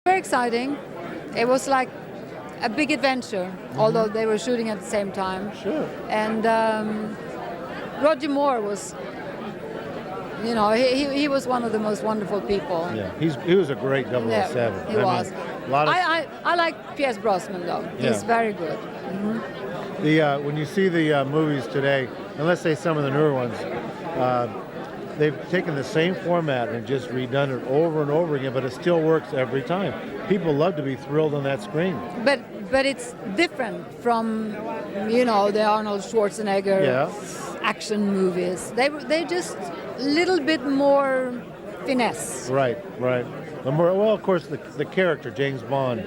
Very exciting. It was like a big adventure, although they were shooting at the same time. Sure. And Roger Moore was, he was one of the most wonderful people. Yeah, he was a great 007. Yeah, he was. A lot of, I like Pierce Brosnan though. Yeah. He's very good. when you see the movies today, and let's say some of the newer ones, they've taken the same format and just redone it over and over again, but it still works every time. People love to be thrilled on that screen. But it's different from, the Arnold Schwarzenegger action movies. They just a little bit more finesse. Right. The more, well, of course, the character, James Bond,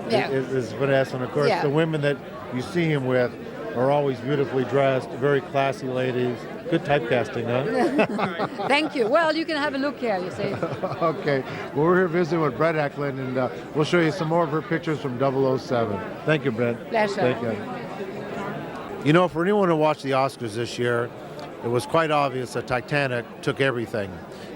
is finesse, and of course, the women that you see him with are always beautifully dressed, very classy ladies. Good typecasting, huh? Thank you. Well, you can have a look here, you see. Okay. Well, we're here visiting with Britt Ekland, and we'll show you some more of her pictures from 007. Thank you, Britt. Pleasure. Thank you. For anyone who watched the Oscars this year, it was quite obvious that Titanic took everything.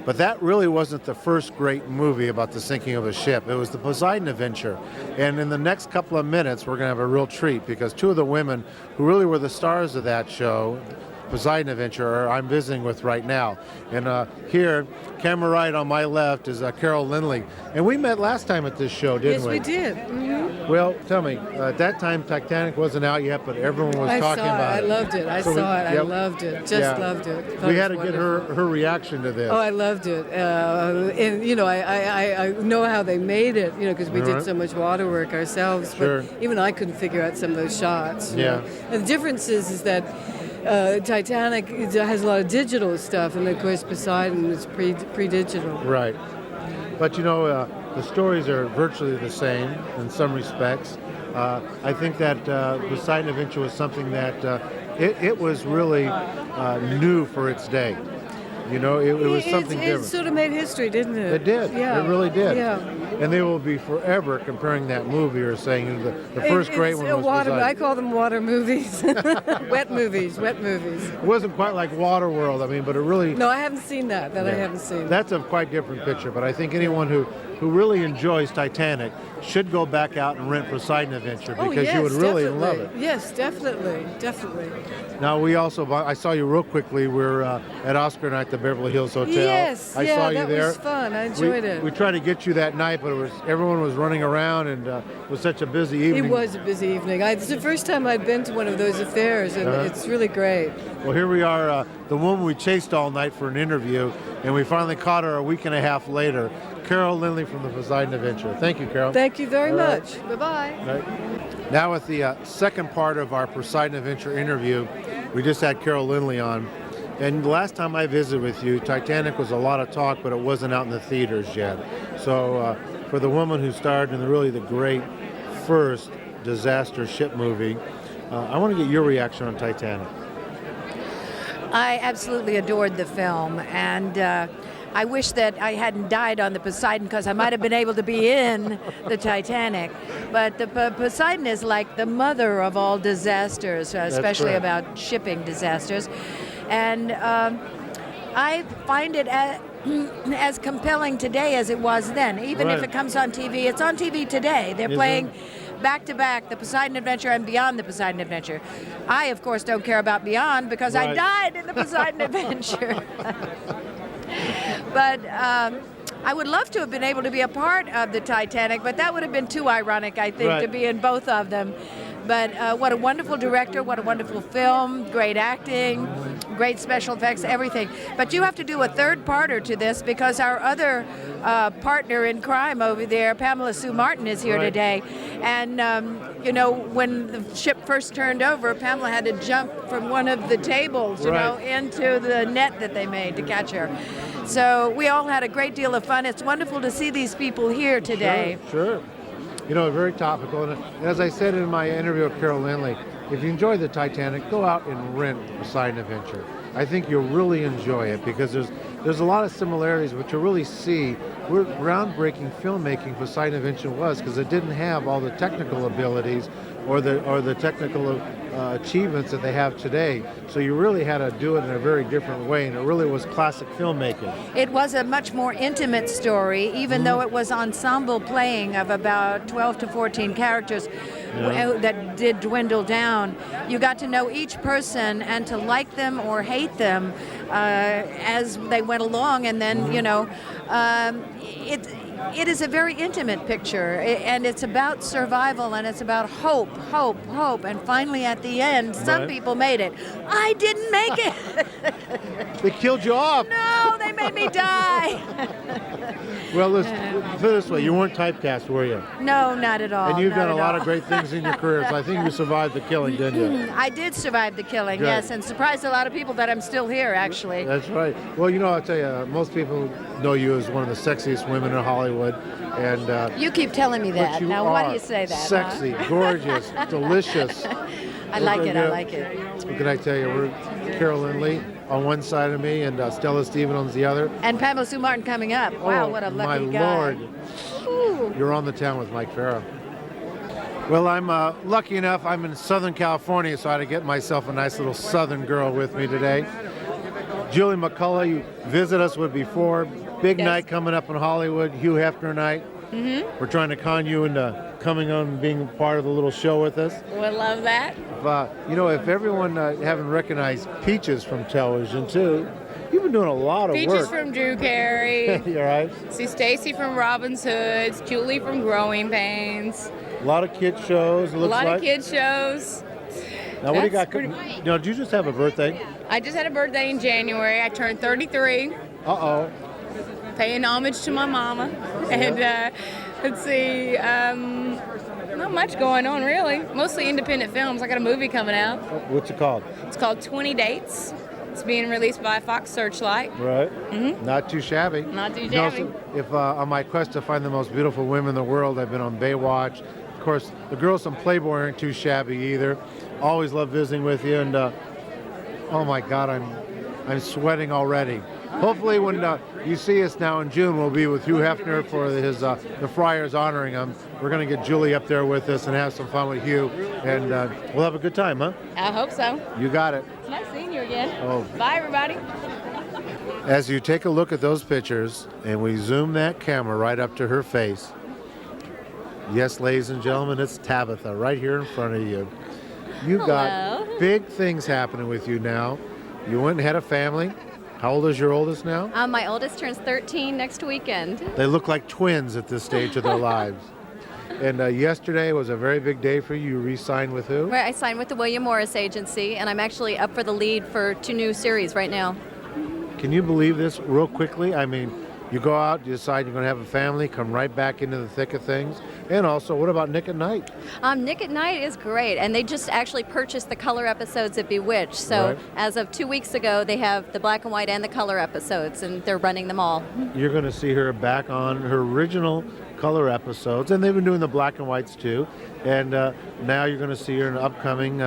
But that really wasn't the first great movie about the sinking of a ship. It was the Poseidon Adventure. And in the next couple of minutes, we're going to have a real treat because two of the women who really were the stars of that show, Poseidon Adventure, I'm visiting with right now. And here, camera right on my left, is Carol Lynley. And we met last time at this show, didn't we? Yes, we did. Mm-hmm. Well, tell me, at that time Titanic wasn't out yet, but everyone was talking about it. I loved it. I loved it. Just loved it. We had to get her reaction to this. Oh, I loved it. And I know how they made it, because we did so much water work ourselves. Sure. But even I couldn't figure out some of those shots. Yeah. And the difference is that Titanic has a lot of digital stuff, and of course Poseidon is pre-digital. Right. But the stories are virtually the same in some respects. I think that Poseidon Adventure was something that it was really new for its day. It was something different. It sort of made history, didn't it? It did. Yeah. It really did. Yeah. And they will be forever comparing that movie or saying the first great one was water. Poseidon. I call them water movies. Wet movies. It wasn't quite like Waterworld, but it really... No, I haven't seen that. I haven't seen. That's a quite different picture, but I think anyone who really enjoys Titanic should go back out and rent Poseidon Adventure because you would really love it. Yes, definitely. Now, I saw you real quickly. We're at Oscar night at the Beverly Hills Hotel. Yes, I saw you that there. was fun. I enjoyed it. We tried to get you that night, but everyone was running around, and it was such a busy evening. It was a busy evening. It's the first time I'd been to one of those affairs, and it's really great. Well, here we are, the woman we chased all night for an interview, and we finally caught her a week and a half later. Carol Lynley from the Poseidon Adventure. Thank you, Carol. Thank you very much. Bye-bye. Right. Now with the second part of our Poseidon Adventure interview, we just had Carol Lynley on. And the last time I visited with you, Titanic was a lot of talk, but it wasn't out in the theaters yet. So for the woman who starred in the great first disaster ship movie, I want to get your reaction on Titanic. I absolutely adored the film, and I wish that I hadn't died on the Poseidon because I might have been able to be in the Titanic. But the Poseidon is like the mother of all disasters, especially about shipping disasters. And I find it as compelling today as it was then. Even if it comes on TV, it's on TV today. They're playing back-to-back the Poseidon Adventure and Beyond the Poseidon Adventure. I, of course, don't care about Beyond because I died in the Poseidon Adventure. But I would love to have been able to be a part of the Titanic, but that would have been too ironic, I think, to be in both of them. But what a wonderful director, what a wonderful film, great acting, great special effects, everything. But you have to do a third-parter to this because our other partner in crime over there, Pamela Sue Martin, is here today. And, when the ship first turned over, Pamela had to jump from one of the tables, into the net that they made to catch her. So we all had a great deal of fun. It's wonderful to see these people here today. Sure. Very topical. And as I said in my interview with Carol Lynley, if you enjoy the Titanic, go out and rent Poseidon Adventure. I think you'll really enjoy it because there's there's a lot of similarities, but you really see where groundbreaking filmmaking for Silent Invention was, because it didn't have all the technical abilities or the technical achievements that they have today. So you really had to do it in a very different way, and it really was classic filmmaking. It was a much more intimate story, even though it was ensemble playing of about 12 to 14 characters that did dwindle down. You got to know each person and to like them or hate them as they went along, and then, it is a very intimate picture, and it's about survival, and it's about hope, and finally at the end, some people made it. I didn't make it. They killed you off. No, they made me die. Well, let's put it this way, you weren't typecast, were you? No, not at all. And you've done a lot of great things in your career, so I think you survived the killing, didn't you? I did survive the killing, Good. yes, and surprised a lot of people that I'm still here, actually. That's right. Well, I'll tell you, most people know you as one of the sexiest women in Hollywood, and You keep telling me that. you Now, why are do you say that? sexy, gorgeous, delicious. I like it. I like it. What can I tell you? We're Carol Lynley on one side of me, and Stella Stevens on the other. And Pamela Sue Martin coming up. Wow, what a lucky my guy. Lord. Ooh. You're on the town with Mike Farah. Well, I'm lucky enough. I'm in Southern California, so I had to get myself a nice little Southern girl with me today. Julie McCullough, you visit us with before. Big night coming up in Hollywood, Hugh Hefner night. Mm-hmm. We're trying to con you into coming on and being part of the little show with us. Would love that. If everyone haven't recognized Peaches from television too, you've been doing a lot of work. Peaches from Drew Carey. You're right. See Stacy from Robin's Hoods. Julie from Growing Pains. A lot of kid shows. A lot of kid shows. Now, what do you got? Pretty... Did you just have a birthday? I just had a birthday in January. I turned 33. Uh-oh. Paying homage to my mama. And let's see, not much going on really. Mostly independent films. I got a movie coming out. What's it called? It's called 20 Dates. It's being released by Fox Searchlight. Right. Mm-hmm. Not too shabby. Not too shabby. If on my quest to find the most beautiful women in the world, I've been on Baywatch. Of course, the girls from Playboy aren't too shabby either. Always love visiting with you, and oh my God, I'm sweating already. Hopefully, when you see us now in June, we'll be with Hugh Hefner for the Friars honoring him. We're going to get Julie up there with us and have some fun with Hugh, and we'll have a good time, huh? I hope so. You got it. It's nice seeing you again. Oh. Bye, everybody. As you take a look at those pictures, and we zoom that camera right up to her face. Yes, ladies and gentlemen, it's Tabitha right here in front of you. You've got big things happening with you now. You went and had a family. How old is your oldest now? My oldest turns 13 next weekend. They look like twins at this stage of their lives. And yesterday was a very big day for you. You re-signed with who? Right, I signed with the William Morris Agency, and I'm actually up for the lead for 2 new series right now. Can you believe this real quickly? I mean, you go out, you decide you're going to have a family, come right back into the thick of things. And also, what about Nick at Night? Nick at Night is great, and they just actually purchased the color episodes of Bewitched. So as of 2 weeks ago, they have the black and white and the color episodes, and they're running them all. You're going to see her back on her original color episodes, and they've been doing the black and whites too. And now you're going to see her in an upcoming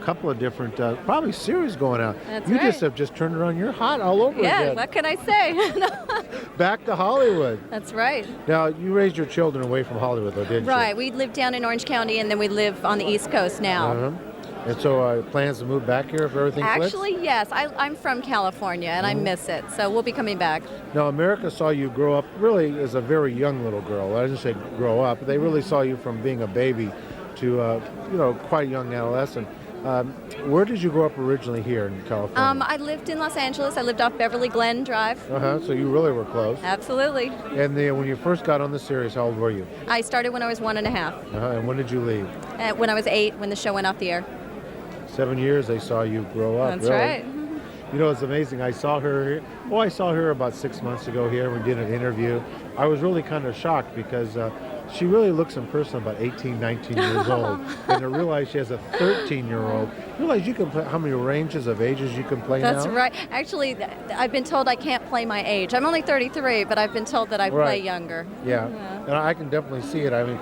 couple of different, probably series going out. That's you right. just have just turned it on. You're hot all over again. Yeah, what can I say? Back to Hollywood. That's right. Now, you raised your children away from Hollywood, though, didn't you? Right. We live down in Orange County, and then we live on the East Coast now. Uh-huh. And so plans to move back here if everything clicks? Actually, yes. I'm from California, and I miss it, so we'll be coming back. Now, America saw you grow up really as a very young little girl. I didn't say grow up. They really saw you from being a baby to, quite a young adolescent. Where did you grow up originally here in California? I lived in Los Angeles. I lived off Beverly Glen Drive. So you really were close. Absolutely. And when you first got on the series, how old were you? I started when I was 1.5. And when did you leave? When I was 8, when the show went off the air. 7 years they saw you grow up. That's really. right. You know, it's amazing. I saw her about 6 months ago here. We did an interview. I was really kind of shocked because she really looks in person about 18, 19 years old. And to realize she has a 13-year-old. Realize you can play, how many ranges of ages you can play now? That's right. Actually, I've been told I can't play my age. I'm only 33, but I've been told that I play younger. Yeah. And I can definitely see it. I mean,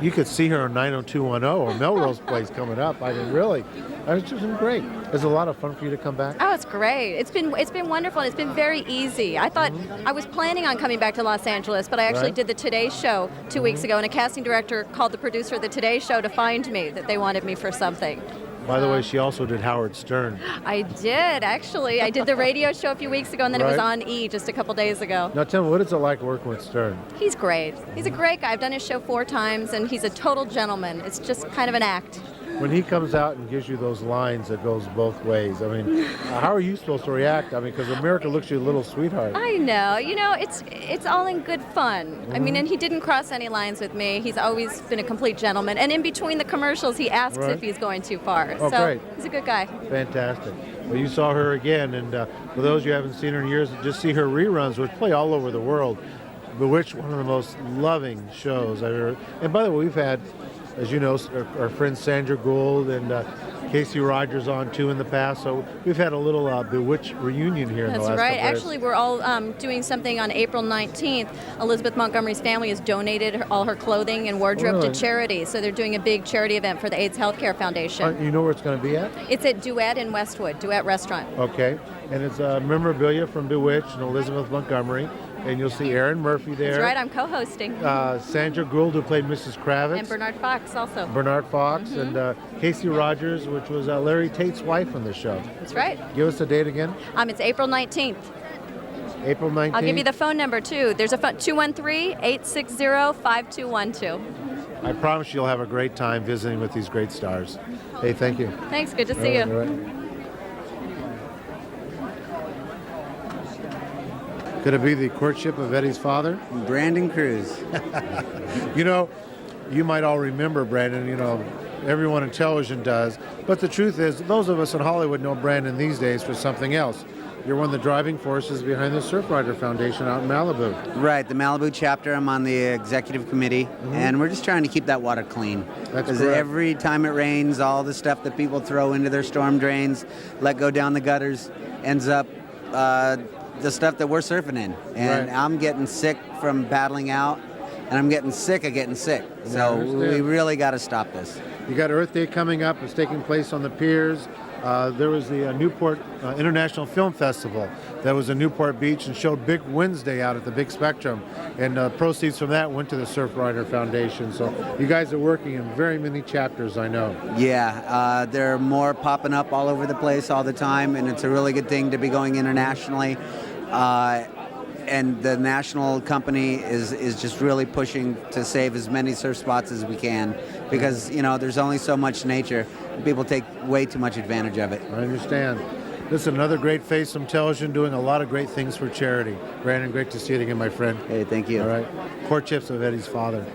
you could see her on 90210 or Melrose Place coming up. I mean, really. It's just been great. It's a lot of fun for you to come back. Oh, it's great. It's been wonderful, and it's been very easy. I thought I was planning on coming back to Los Angeles, but I actually did the Today Show 2 weeks ago, and a casting director called the producer of the Today Show to find me, that they wanted me for something. By the way, she also did Howard Stern. I did, actually. I did the radio show a few weeks ago, and then it was on E! Just a couple days ago. Now tell me, what is it like working with Stern? He's great. He's a great guy. I've done his show 4 times, and he's a total gentleman. It's just kind of an act. When he comes out and gives you those lines that goes both ways, I mean, how are you supposed to react? I mean, because America looks at you a little sweetheart. I know. You know, it's all in good fun. I mean, and he didn't cross any lines with me. He's always been a complete gentleman. And in between the commercials, he asks if he's going too far. Oh, so great. He's a good guy. Fantastic. Well, you saw her again, and for those you haven't seen her in years, just see her reruns, which play all over the world. Bewitched, one of the most loving shows I've ever. And by the way, we've had, as you know, our friend Sandra Gould and Casey Rogers on too in the past. So we've had a little Bewitched reunion here in the last That's right. couple of Actually, we're all doing something on April 19th. Elizabeth Montgomery's family has donated all her clothing and wardrobe to charity. So they're doing a big charity event for the AIDS Healthcare Foundation. You know where it's going to be at? It's at Duet in Westwood, Duet Restaurant. Okay. And it's memorabilia from Bewitched and Elizabeth Montgomery. And you'll see Erin Murphy there. That's right, I'm co-hosting. Sandra Gould, who played Mrs. Kravitz. And Bernard Fox also. Bernard Fox and Casey Rogers, which was Larry Tate's wife on the show. That's right. Give us the date again. It's April 19th. April 19th. I'll give you the phone number too. There's a 213-860-5212. I promise you'll have a great time visiting with these great stars. Hey, thank you. Thanks, good to see you. All right. Could it be the courtship of Eddie's father? Brandon Cruz. You know, you might all remember Brandon, you know, everyone in television does. But the truth is, those of us in Hollywood know Brandon these days for something else. You're one of the driving forces behind the Surfrider Foundation out in Malibu. Right, the Malibu chapter. I'm on the executive committee, and we're just trying to keep that water clean. Because every time it rains, all the stuff that people throw into their storm drains, let go down the gutters, ends up the stuff that we're surfing in. And I'm getting sick from battling out, and I'm getting sick of getting sick. So we really got to stop this. You got Earth Day coming up. It's taking place on the piers. There was the Newport International Film Festival that was in Newport Beach and showed Big Wednesday out at the Big Spectrum. And proceeds from that went to the Surfrider Foundation. So you guys are working in very many chapters, I know. Yeah, there are more popping up all over the place all the time, and it's a really good thing to be going internationally. And the national company is just really pushing to save as many surf spots as we can because, you know, there's only so much nature. People take way too much advantage of it. I understand. Listen, another great face from television doing a lot of great things for charity. Brandon, great to see you again, my friend. Hey, thank you. All right. Courtships of Eddie's father.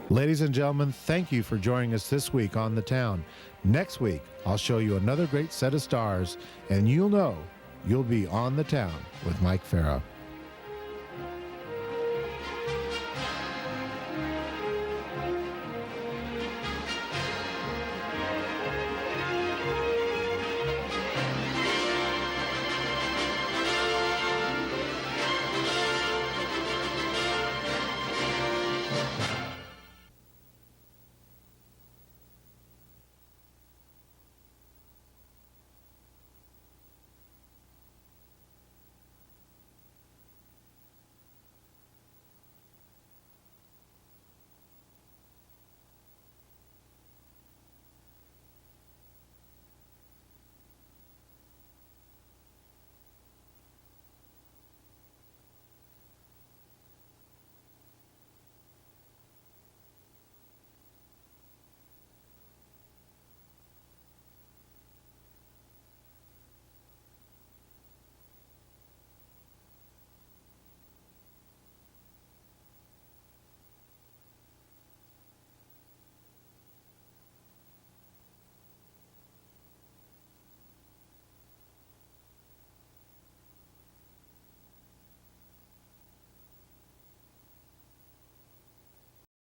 Ladies and gentlemen, thank you for joining us this week on The Town. Next week, I'll show you another great set of stars, and you'll know you'll be on The Town with Mike Farah.